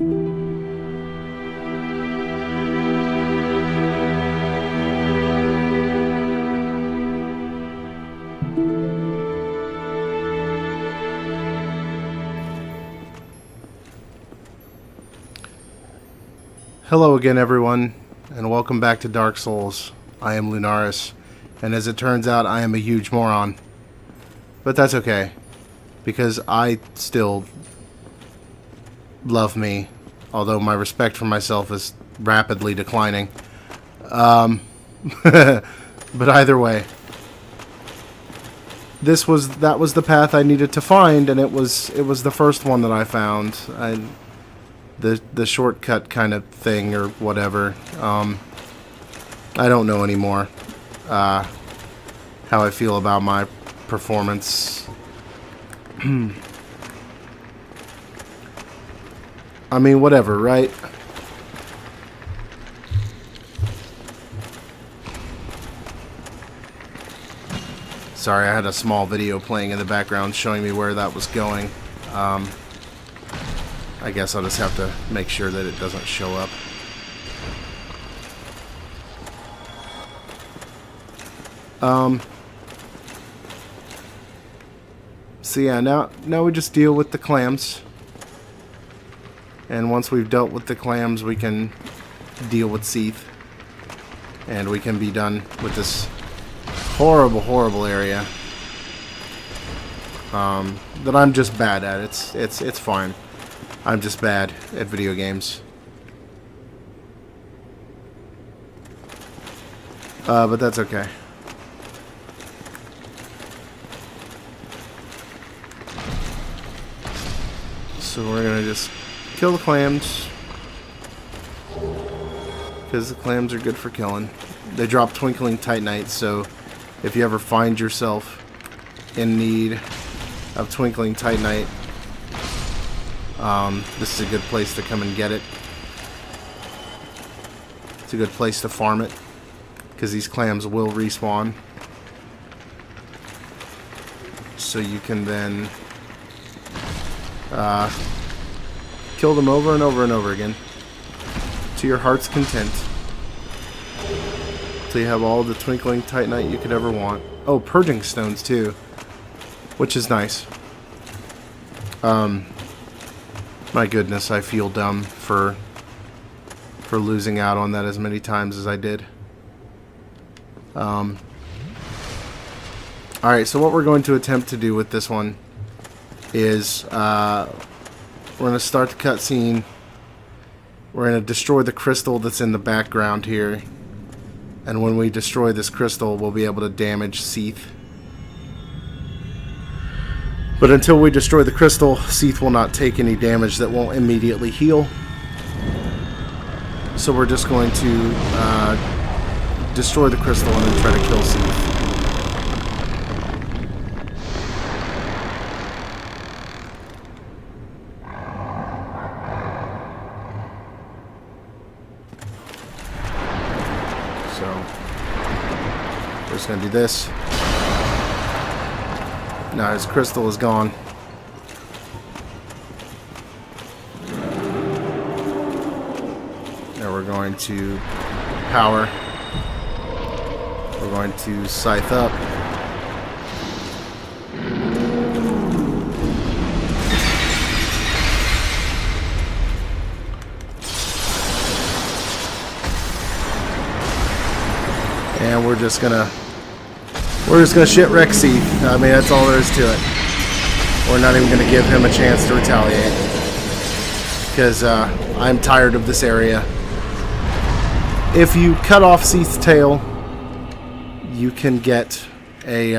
Hello again, everyone, and welcome back to Dark Souls. I am Lunaris, and as it turns out, I am a huge moron. But that's okay, because I still love me, although my respect for myself is rapidly declining. But either way, that was the path I needed to find, and it was the first one that I found. The shortcut kind of thing or whatever. I don't know anymore how I feel about my performance. I mean, whatever, right? Sorry, I had a small video playing in the background showing me where that was going. I guess I'll just have to make sure that it doesn't show up. So yeah, now we just deal with the clams. And once we've dealt with the clams, we can deal with Seathe. And we can be done with this horrible, horrible area. That I'm just bad at. It's fine. I'm just bad at video games. But that's okay. So we're gonna just kill the clams, because the clams are good for killing. They drop Twinkling Titanite, so if you ever find yourself in need of Twinkling Titanite, this is a good place to come and get it. It's a good place to farm it, because these clams will respawn. So you can then kill them over and over and over again to your heart's content, till you have all the Twinkling Titanite you could ever want. Oh, purging stones too, which is nice. My goodness, I feel dumb for losing out on that as many times as I did. Alright, so what we're going to attempt to do with this one is we're going to start the cutscene. We're going to destroy the crystal that's in the background here. And when we destroy this crystal, we'll be able to damage Seathe. But until we destroy the crystal, Seathe will not take any damage that won't immediately heal. So we're just going to destroy the crystal and then try to kill Seathe. So we're just going to do this. Now his crystal is gone. Now we're going to power. We're going to Seathe up. And we're just gonna shit wreck Seathe. I mean, that's all there is to it. We're not even gonna give him a chance to retaliate, because I'm tired of this area. If you cut off Seathe's tail, you can get a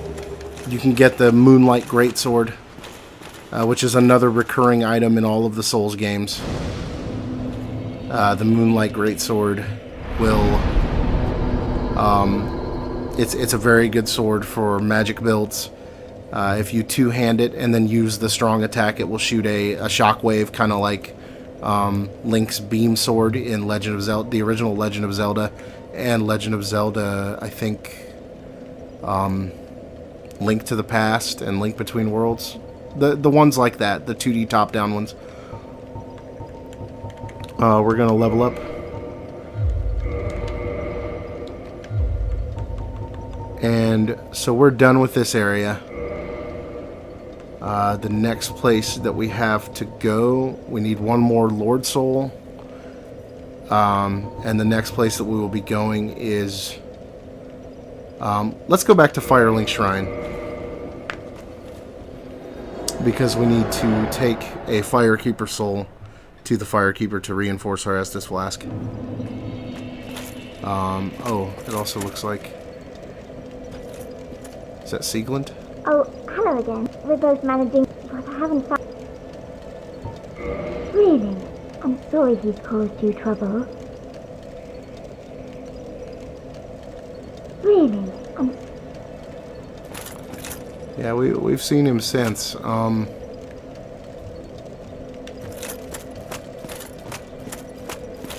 the Moonlight Greatsword, which is another recurring item in all of the Souls games. The Moonlight Greatsword will it's a very good sword for magic builds. If you two-hand it and then use the strong attack, it will shoot a shockwave, kind of like Link's beam sword in Legend of Zelda, the original Legend of Zelda, and Legend of Zelda, I think, Link to the Past and Link Between Worlds. The ones like that, the 2D top-down ones. We're going to level up. And so we're done with this area. The next place that we have to go, we need one more Lord Soul. And the next place that we will be going is... let's go back to Firelink Shrine. Because we need to take a Firekeeper Soul to the Firekeeper to reinforce our Estus Flask. Oh, it also looks like... Is that Siegland? Oh, hello again. We're both managing, but I haven't found... Really? I'm sorry he's caused you trouble. Really? Yeah, we've seen him since.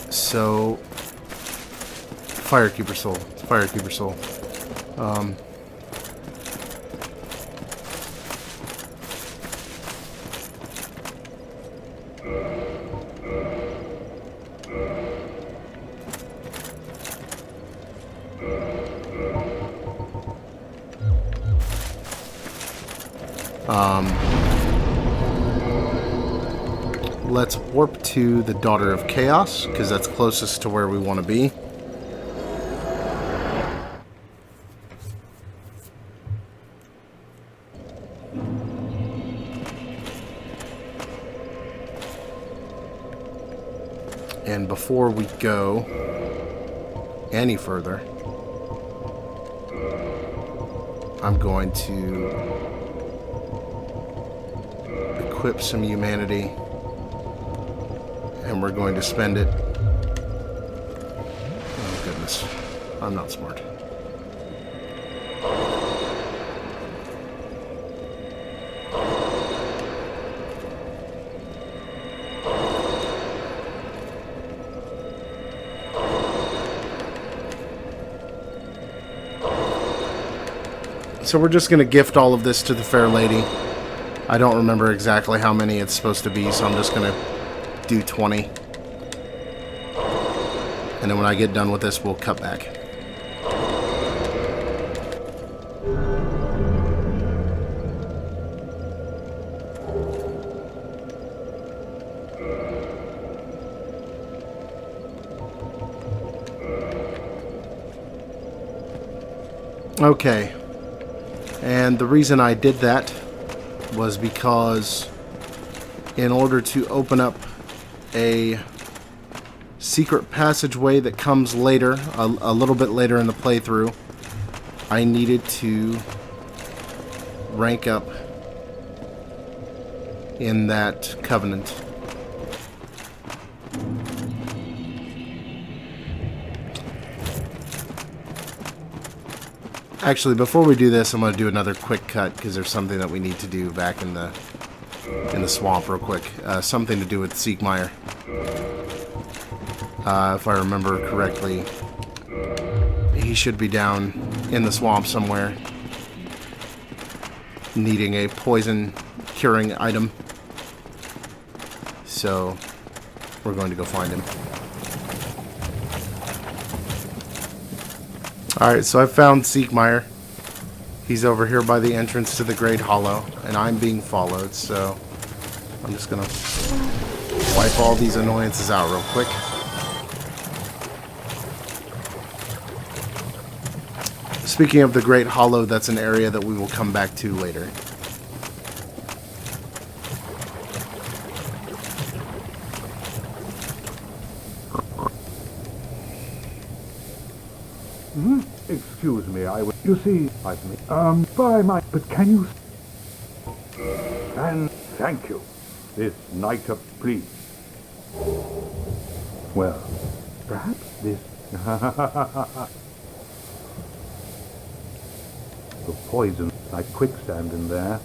So... Firekeeper Soul. Firekeeper Soul. Let's warp to the Daughter of Chaos, because that's closest to where we want to be. And before we go any further, I'm going to equip some humanity, and we're going to spend it. Oh goodness, I'm not smart. So we're just going to gift all of this to the fair lady. I don't remember exactly how many it's supposed to be, so I'm just going to do 20. And then when I get done with this, we'll cut back. Okay. And the reason I did that was because in order to open up a secret passageway that comes later, a little bit later in the playthrough, I needed to rank up in that covenant. Actually, before we do this, I'm going to do another quick cut because there's something that we need to do back in the swamp real quick. Something to do with Siegmeyer. If I remember correctly, he should be down in the swamp somewhere, needing a poison curing item. So, we're going to go find him. Alright, so I found Siegmeyer. He's over here by the entrance to the Great Hollow, and I'm being followed, so I'm just gonna wipe all these annoyances out real quick. Speaking of the Great Hollow, that's an area that we will come back to later. Excuse me, you see, by my, but can you, and thank you, this night of please. Well, perhaps this, the poison, like quicksand in there.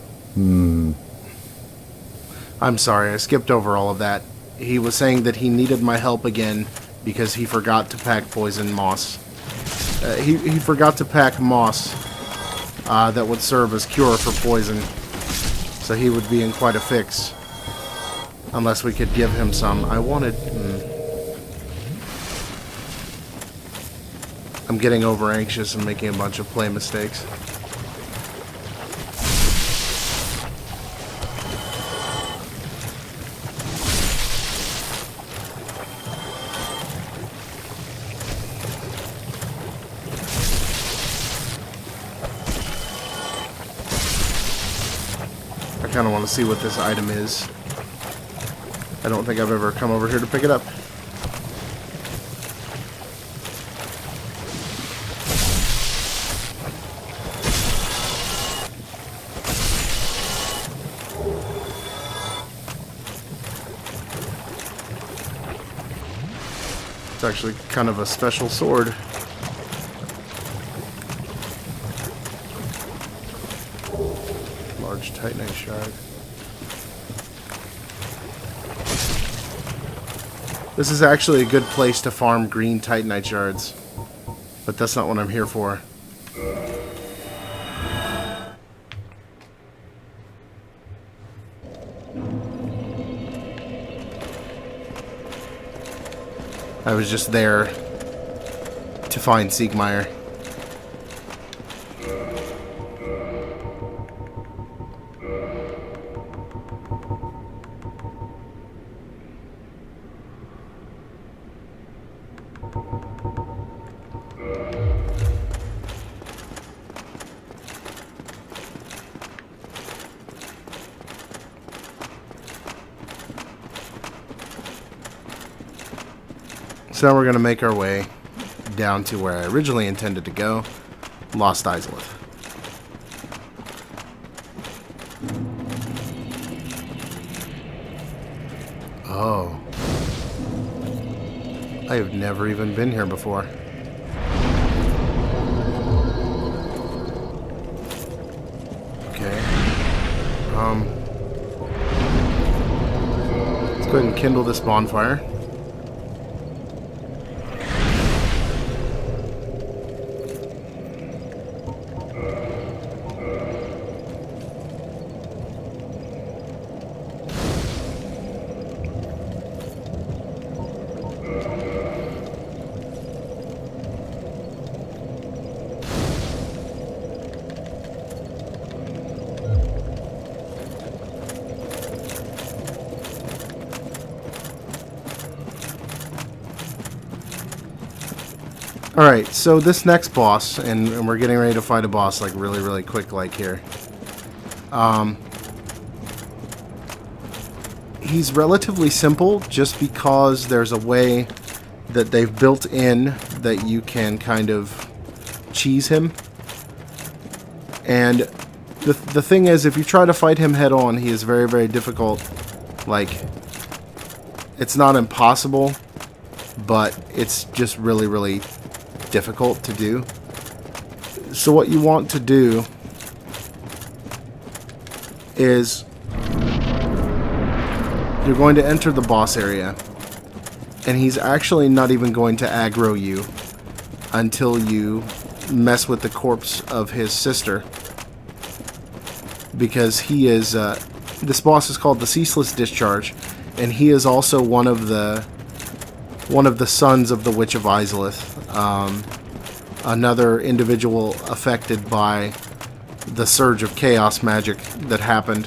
I'm sorry, I skipped over all of that. He was saying that he needed my help again because he forgot to pack poison moss. He forgot to pack moss that would serve as cure for poison, so he would be in quite a fix unless we could give him some. I wanted I'm getting over anxious and making a bunch of play mistakes. I kind of want to see what this item is. I don't think I've ever come over here to pick it up. It's actually kind of a special sword. Large titanite shard. This is actually a good place to farm green titanite shards, but that's not what I'm here for. I was just there to find Siegmeyer. So now we're going to make our way down to where I originally intended to go, Lost Ceaseless. Oh. I have never even been here before. Okay. Let's go ahead and kindle this bonfire. Alright, so this next boss, and we're getting ready to fight a boss like really quick like here. He's relatively simple just because there's a way that they've built in that you can kind of cheese him. And the thing is, if you try to fight him head on, he is very difficult. Like, it's not impossible, but it's just really difficult to do. So what you want to do is you're going to enter the boss area, and he's actually not even going to aggro you until you mess with the corpse of his sister, because he is this boss is called the Ceaseless Discharge, and he is also one of the sons of the Witch of Ceaseless, another individual affected by the surge of chaos magic that happened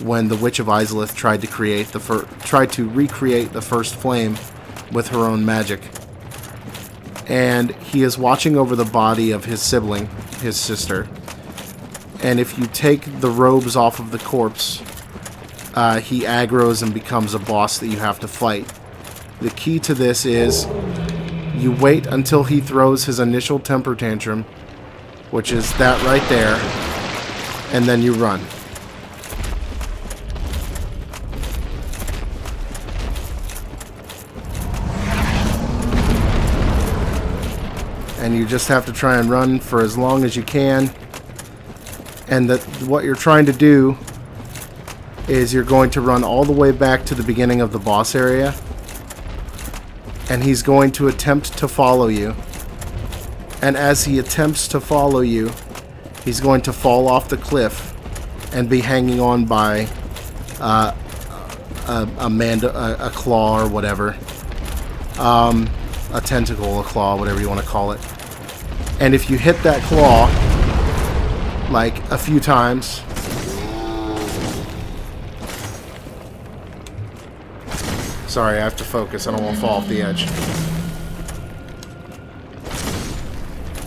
when the Witch of Ceaseless tried to recreate the first flame with her own magic. And he is watching over the body of his sibling, his sister. And if you take the robes off of the corpse, he aggroes and becomes a boss that you have to fight. The key to this is you wait until he throws his initial temper tantrum, which is that right there, and then you run. And you just have to try and run for as long as you can. And what you're trying to do is you're going to run all the way back to the beginning of the boss area, and he's going to attempt to follow you. And as he attempts to follow you, he's going to fall off the cliff and be hanging on by a claw or whatever. A tentacle, a claw, whatever you want to call it. And if you hit that claw like a few times, sorry, I have to focus. I don't want to fall off the edge.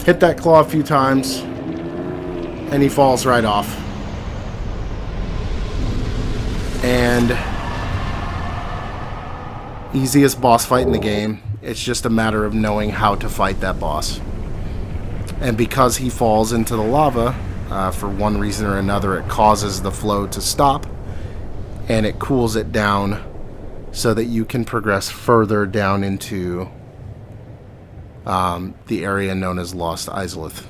Hit that claw a few times, and he falls right off. And easiest boss fight in the game. It's just a matter of knowing how to fight that boss. And because he falls into the lava, for one reason or another, it causes the flow to stop, and it cools it down so that you can progress further down into the area known as Lost Ceaseless.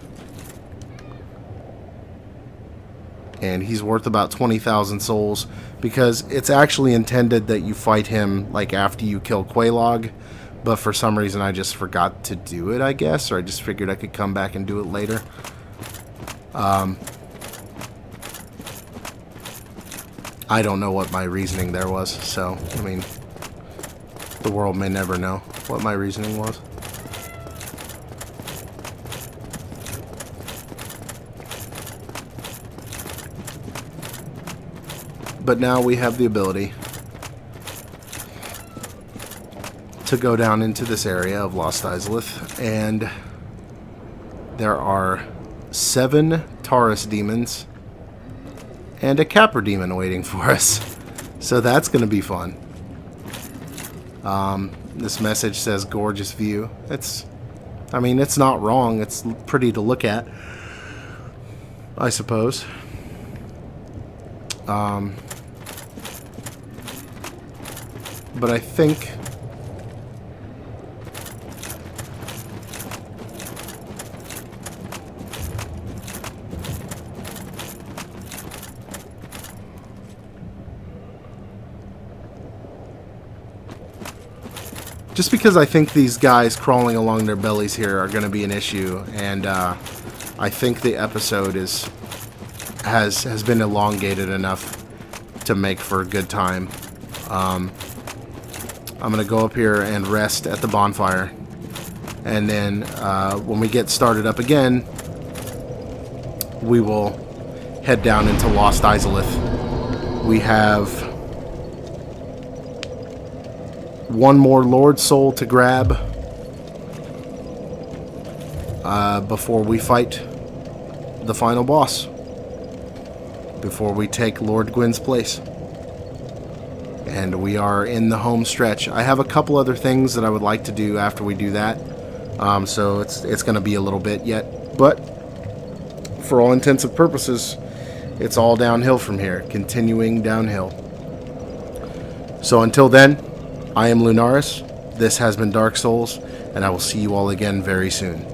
And he's worth about 20,000 souls, because it's actually intended that you fight him like after you kill Quelaag, but for some reason I just forgot to do it, I guess, or I just figured I could come back and do it later. I don't know what my reasoning there was, so, I mean, the world may never know what my reasoning was. But now we have the ability to go down into this area of Lost Ceaseless, and there are 7 Taurus demons and a Capra demon waiting for us. So that's going to be fun. This message says gorgeous view. I mean, it's not wrong. It's pretty to look at, I suppose. But I think just because I think these guys crawling along their bellies here are going to be an issue, and I think the episode has been elongated enough to make for a good time. I'm going to go up here and rest at the bonfire, and then when we get started up again, we will head down into Lost Ceaseless. We have one more Lord Soul to grab before we fight the final boss, before we take Lord Gwyn's place. And we are in the home stretch. I have a couple other things that I would like to do after we do that. So it's going to be a little bit yet. But for all intents and purposes, it's all downhill from here. Continuing downhill. So until then, I am Lunaris. This has been Dark Souls. And I will see you all again very soon.